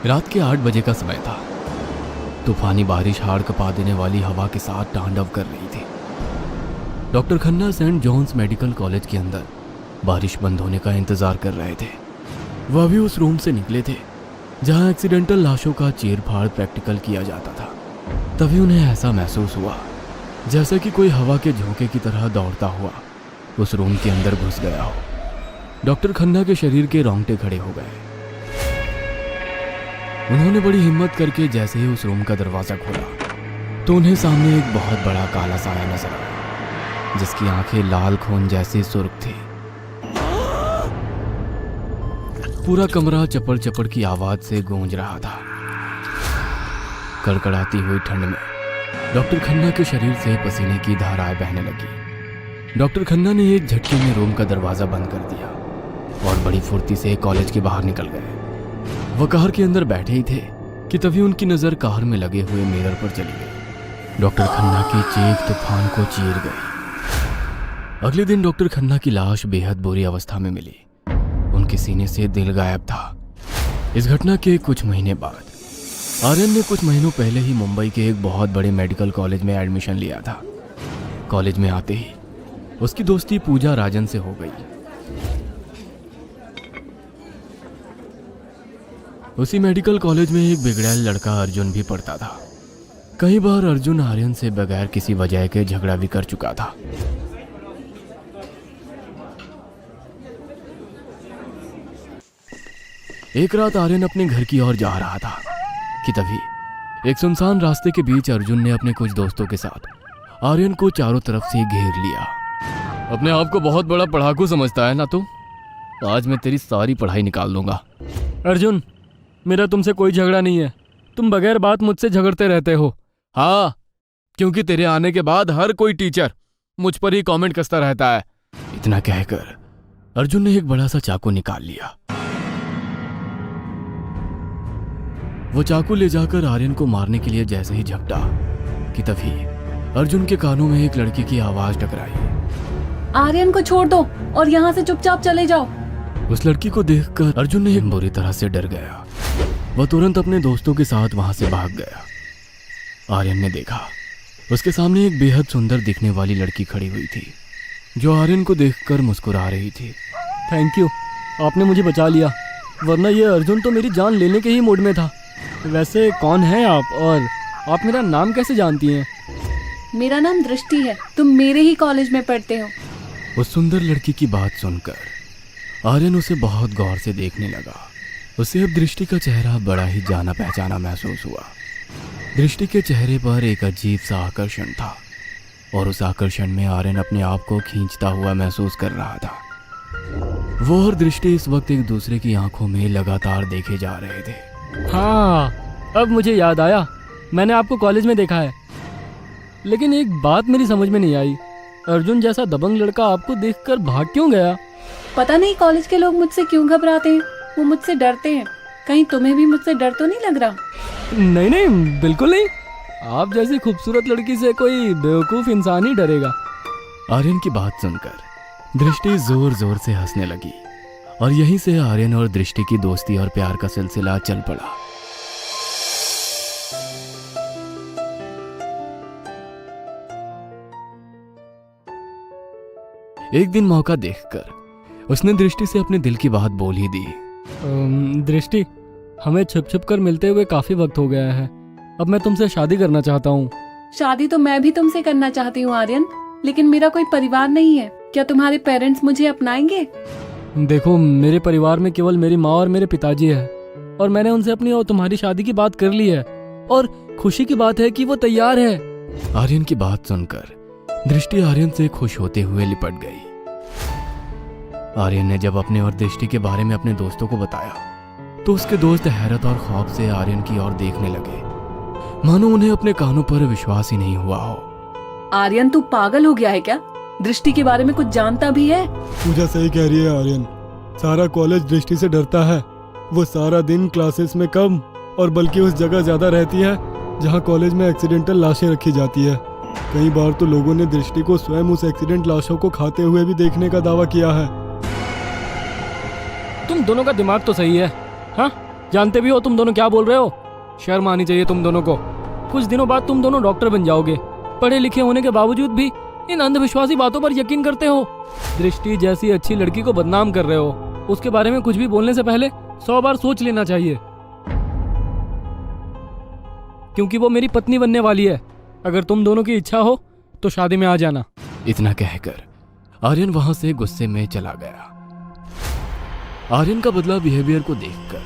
रात के 8 बजे का समय था। तूफानी बारिश हाड़ कपा देने वाली हवा के साथ तांडव कर रही थी। Doctor Khanna Saint John's medical college के अंदर बारिश बंद होने का इंतजार कर रहे थे। वह भी उस रूम से निकले थे जहां एक्सीडेंटल लाशों का चीर-फाड़ प्रैक्टिकल किया जाता था। तभी उन्हें ऐसा महसूस हुआ जैसे कि कोई हवा के झोंके की तरह दौड़ता हुआ उस रूम के अंदर घुस गया हो। डॉक्टर खन्ना के शरीर के रोंगटे खड़े हो गए। उन्होंने बड़ी हिम्मत करके जैसे ही उस रूम का दरवाजा खोला तो उन्हें सामने एक बहुत बड़ा काला साया नजर आया जिसकी आंखें लाल खून जैसी सुर्ख थी। पूरा कमरा चपड़ चपड़ की आवाज से गूंज रहा था। कड़कड़ाती हुई ठंड में डॉक्टर खन्ना के शरीर से पसीने की धाराएं बहने लगी। डॉक्टर खन्ना ने एक झटके में रूम का दरवाजा बंद कर दिया और बड़ी फुर्ती से कॉलेज के बाहर निकल गए। वह कार के अंदर बैठे ही थे कि तभी उनकी नजर कार में लगे हुए मिरर पर चली गई। डॉक्टर खन्ना की चीख तूफान को चीर गई। अगले दिन डॉक्टर खन्ना की लाश बेहद बुरी अवस्था में मिली। उनके सीने से दिल गायब था। इस घटना के कुछ महीने बाद आर्यन ने कुछ महीनों पहले ही मुंबई के एक बहुत बड़े मेडिकल कॉलेज में एडमिशन लिया था। कॉलेज में आते ही उसकी दोस्ती पूजा राजन से हो गई। उसी मेडिकल कॉलेज में एक बिगड़ैल लड़का अर्जुन भी पढ़ता था। कई बार अर्जुन आर्यन से बगैर किसी वजह के झगड़ा भी कर चुका था। एक रात आर्यन अपने घर की ओर जा रहा था कि तभी एक सुनसान रास्ते के बीच अर्जुन ने अपने कुछ दोस्तों के साथ आर्यन को चारों तरफ से घेर लिया। अपने आप को बहुत बड़ा पढ़ाकू समझता है ना तू? आज मैं तेरी सारी पढ़ाई निकाल दूंगा। अर्जुन, मेरा तुमसे कोई झगड़ा नहीं है। तुम बगैर बात मुझसे झगड़ते रहते हो। हाँ, क्योंकि तेरे आने के बाद हर कोई टीचर मुझ पर ही कमेंट कसता रहता है। इतना कहकर अर्जुन ने एक बड़ा सा चाकू निकाल लिया। वो चाकू ले जाकर आर्यन को मारने के लिए जैसे ही झपटा कि तभी अर्जुन के कानों में एक लड़की की आवाज टकराई। आर्यन को छोड़ दो और यहाँ से चुपचाप चले जाओ। उस लड़की को देखकर अर्जुन ने एक बुरी तरह से डर गया। वह तुरंत अपने दोस्तों के साथ वहां से भाग गया। आर्यन ने देखा उसके सामने एक बेहद सुंदर दिखने वाली लड़की खड़ी हुई थी जो आर्यन को देखकर मुस्कुरा रही थी। थैंक यू, आपने मुझे बचा लिया, वरना ये अर्जुन तो मेरी जान लेने के ही मूड में था। वैसे कौन है आप और आप मेरा नाम कैसे जानती हैं? मेरा नाम दृष्टि है, तुम मेरे ही कॉलेज में पढ़ते हो। उस सुंदर लड़की की बात सुनकर आर्यन उसे बहुत गौर से देखने लगा। उसे अब दृष्टि का चेहरा बड़ा ही जाना पहचाना महसूस हुआ। दृष्टि के चेहरे पर एक अजीब सा आकर्षण था और उस आकर्षण में आर्यन अपने आप को खींचता हुआ महसूस कर रहा था। वो और दृष्टि इस वक्त एक दूसरे की आंखों में लगातार देखे जा रहे थे। हाँ, अब मुझे याद आया, मैंने आपको कॉलेज में देखा है। लेकिन एक बात मेरी समझ में नहीं आई, अर्जुन जैसा दबंग लड़का आपको देखकर भाग क्यों गया? पता नहीं कॉलेज के लोग मुझसे क्यों घबराते हैं, वो मुझसे डरते हैं। कहीं तुम्हें भी मुझसे डर तो नहीं लग रहा? नहीं नहीं, बिल्कुल नहीं। आप जैसी खूबसूरत लड़की से कोई बेवकूफ इंसान ही डरेगा। आर्यन की बात सुनकर दृष्टि जोर जोर से हंसने लगी और यहीं से आर्यन और दृष्टि की दोस्ती और प्यार का सिलसिला चल पड़ा। एक दिन मौका देखकर उसने दृष्टि से अपने दिल की बात बोल ही दी। दृष्टि, हमें छुप छुप कर मिलते हुए काफी वक्त हो गया है। अब मैं तुमसे शादी करना चाहता हूँ। शादी तो मैं भी तुमसे करना चाहती हूँ आर्यन, लेकिन मेरा कोई परिवार नहीं है। क्या तुम्हारे पेरेंट्स मुझे अपनाएंगे? देखो, मेरे परिवार में केवल मेरी माँ और मेरे पिताजी है और मैंने उनसे अपनी और तुम्हारी शादी की बात कर ली है और खुशी की बात है कि वो तैयार है। आर्यन की बात सुनकर दृष्टि आर्यन से खुश होते हुए लिपट गई। आर्यन ने जब अपने और दृष्टि के बारे में अपने दोस्तों को बताया तो उसके दोस्त हैरत और खौफ से आर्यन की ओर देखने लगे, मानो उन्हें अपने कानों पर विश्वास ही नहीं हुआ हो। आर्यन, तू पागल हो गया है क्या? दृष्टि के बारे में कुछ जानता भी है? पूजा सही कह रही है आर्यन, सारा कॉलेज दृष्टि से डरता है। वो सारा दिन क्लासेस में कम और बल्कि उस जगह ज्यादा रहती है जहाँ कॉलेज में एक्सीडेंटल लाशें रखी जाती है। कई बार तो लोगों ने दृष्टि को स्वयं उस एक्सीडेंट लाशों को खाते हुए भी देखने का दावा किया है। तुम दोनों का दिमाग तो सही है। हाँ, जानते भी हो तुम दोनों क्या बोल रहे हो? शर्म आनी चाहिए तुम दोनों को। कुछ दिनों बाद तुम दोनों डॉक्टर बन जाओगे। पढ़े लिखे होने के बावजूद भी इन अंधविश्वासी बातों पर यकीन करते हो। दृष्टि जैसी अच्छी लड़की को बदनाम कर रहे हो। उसके बारे में कुछ भी बोलने से पहले 100 बार सोच लेना चाहिए, क्योंकि वो मेरी पत्नी बनने वाली है। अगर तुम दोनों की इच्छा हो तो शादी में आ जाना। इतना कहकर आर्यन वहां से गुस्से में चला गया। आर्यन का बदला बिहेवियर को देखकर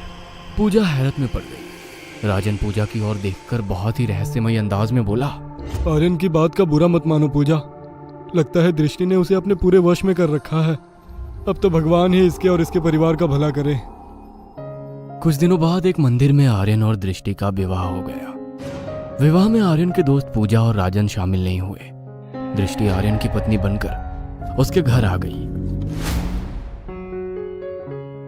पूजा हैरत में पड़ गई। राजन पूजा की ओर देखकर बहुत ही रहस्यमय अंदाज में बोला, आर्यन की बात का बुरा मत मानो पूजा। लगता है दृष्टि ने उसे अपने पूरे वश में कर रखा है। अब तो भगवान ही इसके और इसके परिवार का भला करे। कुछ दिनों बाद एक मंदिर में आर्यन और दृष्टि का विवाह हो गया। विवाह में आर्यन के दोस्त पूजा और राजन शामिल नहीं हुए। दृष्टि आर्यन की पत्नी बनकर उसके घर आ गई।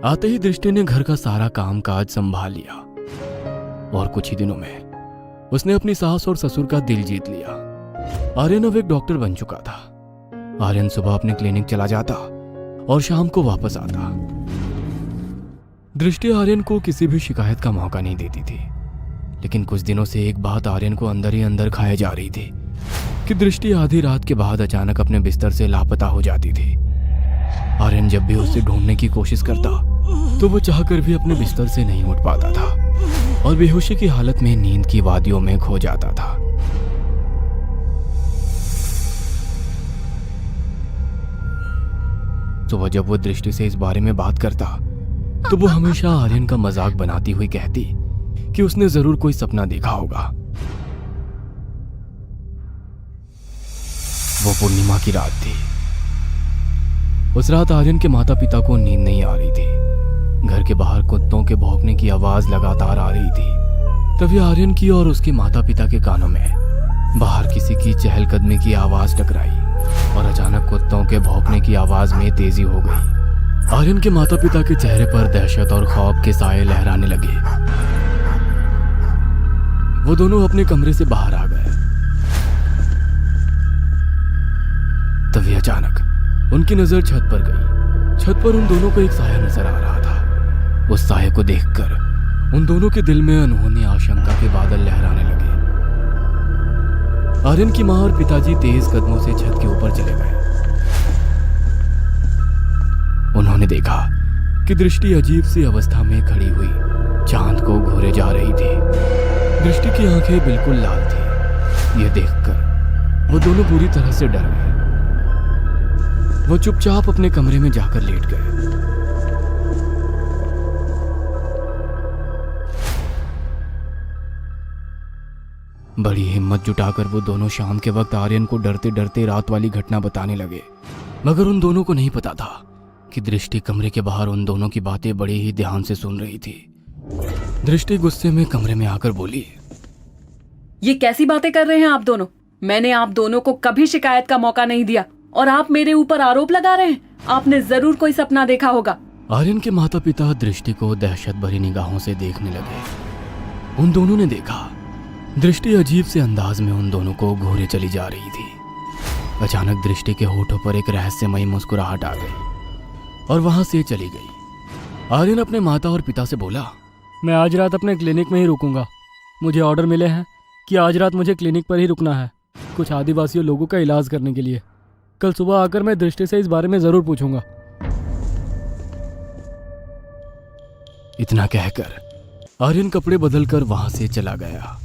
आते ही दृष्टि ने घर का सारा काम काज संभाल लिया और कुछ ही दिनों में उसने अपनी सास और ससुर का दिल जीत लिया। आर्यन अब एक डॉक्टर बन चुका था। आर्यन सुबह अपने क्लिनिक चला जाता और शाम को वापस आता। दृष्टि आर्यन को किसी भी शिकायत का मौका नहीं देती थी, लेकिन कुछ दिनों से एक बात आर्यन को अंदर ही अंदर खाए जा रही थी कि दृष्टि आधी रात के बाद अचानक अपने बिस्तर से लापता हो जाती थी। आर्यन जब भी उसे ढूंढने की कोशिश करता तो वो चाहकर भी अपने बिस्तर से नहीं उठ पाता था और बेहोशी की हालत में नींद की वादियों में खो जाता था। सुबह जब वो दृष्टि से इस बारे में बात करता तो वो हमेशा आर्यन का मजाक बनाती हुई कहती कि उसने जरूर कोई सपना देखा होगा। वो पूर्णिमा की रात थी। उस रात आर्यन के माता पिता को नींद नहीं आ रही थी। घर के बाहर कुत्तों के भौंकने की आवाज लगातार आ रही थी। तभी आर्यन की और उसके माता पिता के कानों में बाहर किसी की चहलकदमी की आवाज टकराई और अचानक कुत्तों के भौंकने की आवाज में तेजी हो गई। आर्यन के माता पिता के चेहरे पर दहशत और खौफ के साए लहराने लगे। वो दोनों अपने कमरे से बाहर आ गए। तभी अचानक उनकी नजर छत पर गई। छत पर उन दोनों को एक साया नजर आ रहा था। उस साये को देखकर उन दोनों के दिल में अनहोनी आशंका के बादल लहराने लगे। आर्यन की मां और पिताजी तेज कदमों से छत के ऊपर चले गए। उन्होंने देखा कि दृष्टि अजीब सी अवस्था में खड़ी हुई चांद को घूरे जा रही थी। दृष्टि की आंखें बिल्कुल लाल थी। यह देखकर वो दोनों पूरी तरह से डर गए। वो चुपचाप अपने कमरे में जाकर लेट गए। बड़ी हिम्मत जुटाकर वो दोनों शाम के वक्त आर्यन को डरते डरते रात वाली घटना बताने लगे, मगर उन दोनों को नहीं पता था कि दृष्टि कमरे के बाहर उन दोनों की बातें बड़े ही ध्यान से सुन रही थी। दृष्टि गुस्से में कमरे में आकर बोली, ये कैसी बातें कर रहे हैं आप दोनों? मैंने आप दोनों को कभी शिकायत का मौका नहीं दिया और आप मेरे ऊपर आरोप लगा रहे हैं। आपने जरूर कोई सपना देखा होगा। आर्यन के माता पिता दृष्टि को दहशत भरी निगाहों से देखने लगे। उन दोनों ने देखा दृष्टि अजीब से अंदाज में उन दोनों को घूरे चली जा रही थी। अचानक दृष्टि के होठों पर एक रहस्यमयी मुस्कुराहट आ गई और वहां से चली गई। आर्यन अपने माता और पिता से बोला, मैं आज रात अपने क्लिनिक में ही रुकूंगा। मुझे ऑर्डर मिले हैं कि आज रात मुझे क्लिनिक पर ही रुकना है, कुछ आदिवासी लोगों का इलाज करने के लिए। कल सुबह आकर मैं दृष्टि से इस बारे में जरूर पूछूंगा। इतना कहकर आर्यन कपड़े बदलकर वहां से चला गया।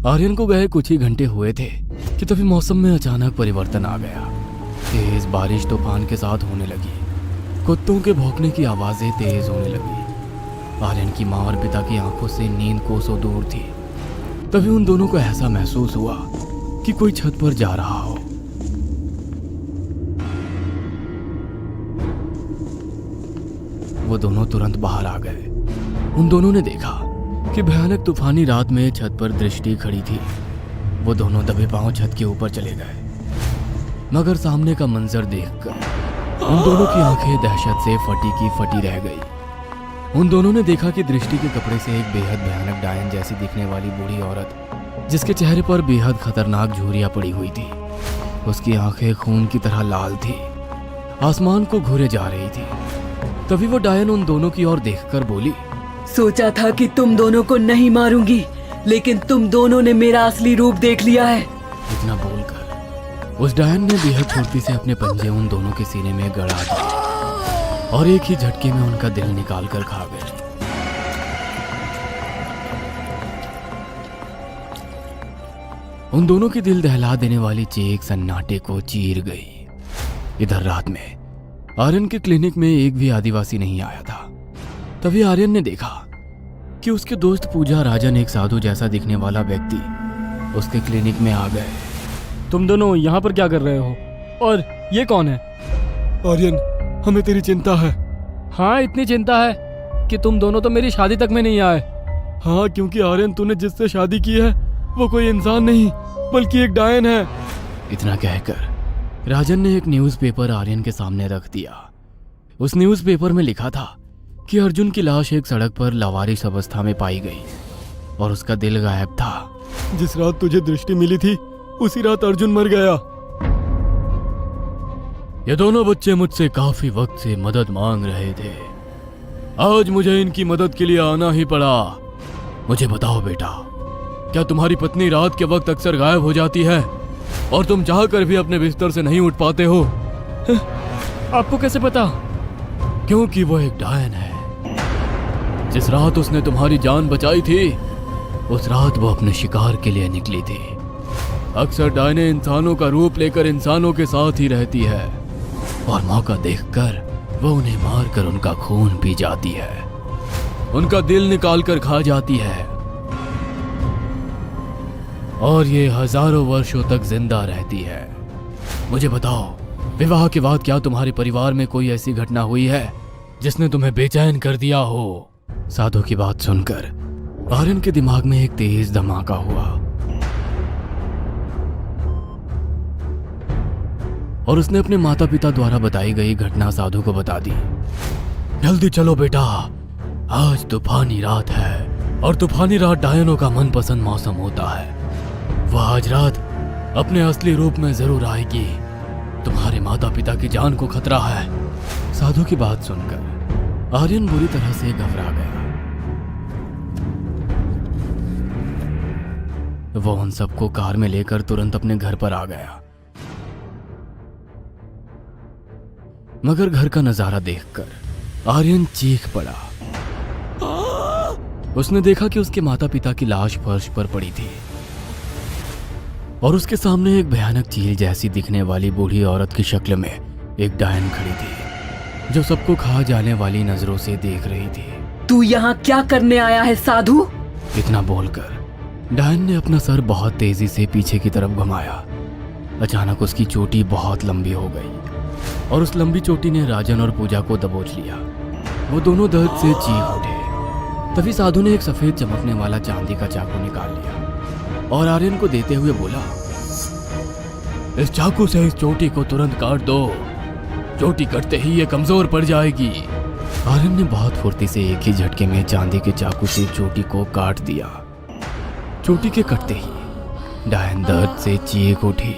आर्यन को गए कुछ ही घंटे हुए थे कि तभी मौसम में अचानक परिवर्तन आ गया। तेज बारिश तूफान के साथ होने लगी। कुत्तों के भौंकने की आवाजें तेज होने लगी। आर्यन की मां और पिता की आंखों से नींद कोसों दूर थी। तभी उन दोनों को ऐसा महसूस हुआ कि कोई छत पर जा रहा हो। वो दोनों तुरंत बाहर आ गए। उन दोनों ने देखा कि भयानक तूफानी रात में छत पर दृष्टि खड़ी थी। वो दोनों दबे पांव छत के ऊपर चले गए, मगर सामने का मंजर देखकर उन दोनों की आंखें दहशत से फटी की फटी रह गई। उन दोनों ने देखा कि दृष्टि के कपड़े से एक बेहद भयानक डायन जैसी दिखने वाली बूढ़ी औरत, जिसके चेहरे पर बेहद खतरनाक झुर्रियां पड़ी हुई थी। उसकी आंखें खून की तरह लाल थी, आसमान को घूरे जा रही थी। तभी वो डायन उन दोनों की ओर देखकर बोली, सोचा था कि तुम दोनों को नहीं मारूंगी, लेकिन तुम दोनों ने मेरा असली रूप देख लिया है। इतना बोलकर उस डायन ने बेहद फुर्ती से अपने पंजे उन दोनों के सीने में गड़ा दिए और एक ही झटके में उनका दिल निकाल कर खा गए। उन दोनों की दिल दहला देने वाली चीख सन्नाटे को चीर गई। इधर रात में आर्यन के क्लिनिक में एक भी आदिवासी नहीं आया था। तभी आर्यन ने देखा कि उसके दोस्त पूजा राजन, एक साधु जैसा दिखने वाला व्यक्ति, उसके क्लिनिक में आ गए। तुम दोनों यहाँ पर क्या कर रहे हो? और ये कौन है? आर्यन, हमें तेरी चिंता है। हाँ, इतनी चिंता है कि तुम दोनों तो मेरी शादी तक में नहीं आए। हाँ, क्योंकि आर्यन, तूने जिससे शादी की है वो कोई इंसान नहीं बल्कि एक डायन है। इतना कहकर राजन ने एक न्यूज़पेपर आर्यन के सामने रख दिया। उस न्यूज़पेपर में लिखा था कि अर्जुन की लाश एक सड़क पर लावारिस अवस्था में पाई गई और उसका दिल गायब था। जिस रात तुझे दृष्टि मिली थी उसी रात अर्जुन मर गया। ये दोनों बच्चे मुझसे काफी वक्त से मदद मांग रहे थे। आज मुझे इनकी मदद के लिए आना ही पड़ा। मुझे बताओ बेटा, क्या तुम्हारी पत्नी रात के वक्त अक्सर गायब हो जाती है और तुम चाहकर भी अपने बिस्तर से नहीं उठ पाते हो? आपको कैसे पता? क्योंकि वो एक डायन है। जिस रात उसने तुम्हारी जान बचाई थी उस रात वो अपने शिकार के लिए निकली थी। अक्सर डायने इंसानों का रूप लेकर इंसानों के साथ ही रहती है और मौका देखकर वो उन्हें मारकर उनका खून पी जाती है, उनका दिल निकाल कर खा जाती है और ये हजारों वर्षों तक जिंदा रहती है। मुझे बताओ, विवाह के बाद क्या तुम्हारे परिवार में कोई ऐसी घटना हुई है जिसने तुम्हें बेचैन कर दिया हो? साधु की बात सुनकर आर्यन के दिमाग में एक तेज धमाका हुआ और उसने अपने माता पिता द्वारा बताई गई घटना साधु को बता दी। जल्दी चलो बेटा, आज तूफानी रात है और तूफानी रात डायनों का मनपसंद मौसम होता है। वह आज रात अपने असली रूप में जरूर आएगी। तुम्हारे माता पिता की जान को खतरा है। साधु की बात सुनकर आर्यन बुरी तरह से घबरा गया। वो उन सबको कार में लेकर तुरंत अपने घर पर आ गया, मगर घर का नजारा देखकर आर्यन चीख पड़ा। उसने देखा कि उसके माता पिता की लाश फर्श पर पड़ी थी और उसके सामने एक भयानक चील जैसी दिखने वाली बूढ़ी औरत की शक्ल में एक डायन खड़ी थी जो सबको खा जाने वाली नजरों से देख रही थी। तू यहाँ क्या करने आया है साधु? इतना बोलकर डायन ने अपना सर बहुत तेजी से पीछे की तरफ घुमाया। अचानक उसकी चोटी बहुत लंबी हो गई और उस लंबी चोटी ने राजन और पूजा को दबोच लिया। वो दोनों दर्द से चीख उठे। तभी साधु ने एक सफेद चमकने वाला चांदी का चाकू निकाल लिया और आर्यन को देते हुए बोला, इस चाकू से इस चोटी को तुरंत काट दो। चोटी कटते ही ये कमजोर पड़ जाएगी। आर्यन ने बहुत फुर्ती से एक ही झटके में चांदी के चाकू से चोटी को काट दिया। चोटी के कटते ही डायन दर्द से चीख उठी।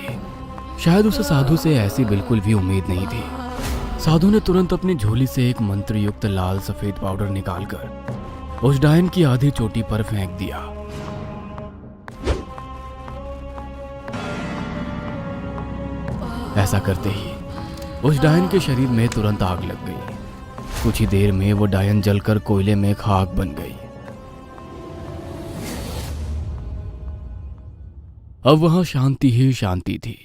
शायद उसे साधु से ऐसी बिल्कुल भी उम्मीद नहीं थी। साधु ने तुरंत अपनी झोली से एक मंत्र युक्त लाल सफेद पाउडर निकालकर उस डायन की आधी चोटी पर फेंक दिया। ऐसा करते ही उस डायन के शरीर में तुरंत आग लग गई। कुछ ही देर में वो डायन जलकर कोयले में खाक बन गई। अब वहां शांति ही शांति थी।